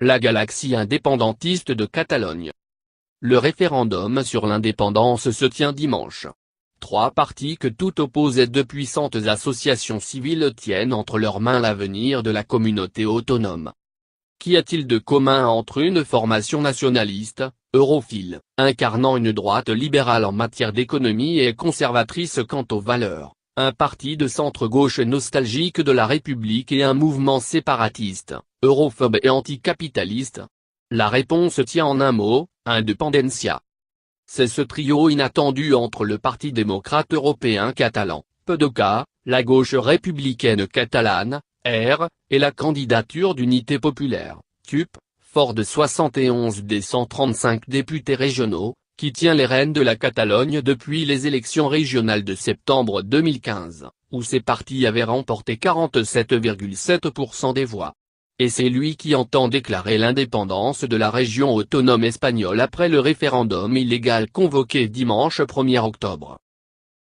la galaxie indépendantiste de Catalogne. Le référendum sur l'indépendance se tient dimanche. Trois partis que tout oppose et de puissantes associations civiles tiennent entre leurs mains l'avenir de la communauté autonome. Qu'y a-t-il de commun entre une formation nationaliste, europhile, incarnant une droite libérale en matière d'économie et conservatrice quant aux valeurs, un parti de centre-gauche nostalgique de la République et un mouvement séparatiste, europhobe et anticapitaliste? La réponse tient en un mot, independencia. C'est ce trio inattendu entre le Parti démocrate européen catalan, PDECA, la gauche républicaine catalane, R, et la candidature d'unité populaire, CUP, fort de 71 des 135 députés régionaux, qui tient les rênes de la Catalogne depuis les élections régionales de septembre 2015, où ces partis avaient remporté 47,7% des voix. Et c'est lui qui entend déclarer l'indépendance de la région autonome espagnole après le référendum illégal convoqué dimanche 1er octobre.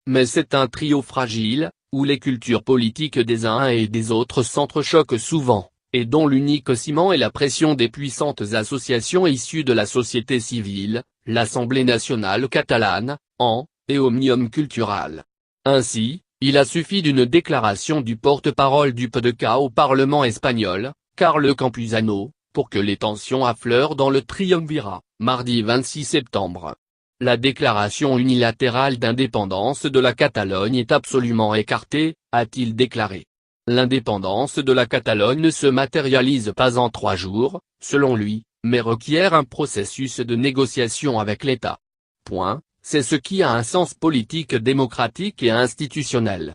Mais c'est un trio fragile, où les cultures politiques des uns et des autres s'entrechoquent souvent, et dont l'unique ciment est la pression des puissantes associations issues de la société civile, l'Assemblée nationale catalane, et Òmnium Cultural. Ainsi, il a suffi d'une déclaration du porte-parole du PDECA au Parlement espagnol, Carles Campuzano, pour que les tensions affleurent dans le triumvirat, mardi 26 septembre. La déclaration unilatérale d'indépendance de la Catalogne est absolument écartée, a-t-il déclaré. L'indépendance de la Catalogne ne se matérialise pas en 3 jours, selon lui, mais requiert un processus de négociation avec l'État. C'est ce qui a un sens politique démocratique et institutionnel.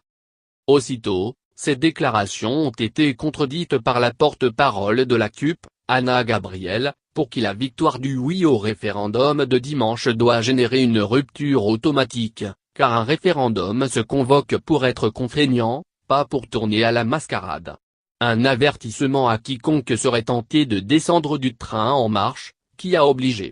Aussitôt, ces déclarations ont été contredites par la porte-parole de la CUP, Anna Gabriel, pour qui la victoire du oui au référendum de dimanche doit générer une rupture automatique, car un référendum se convoque pour être contraignant, pas pour tourner à la mascarade. Un avertissement à quiconque serait tenté de descendre du train en marche, qui a obligé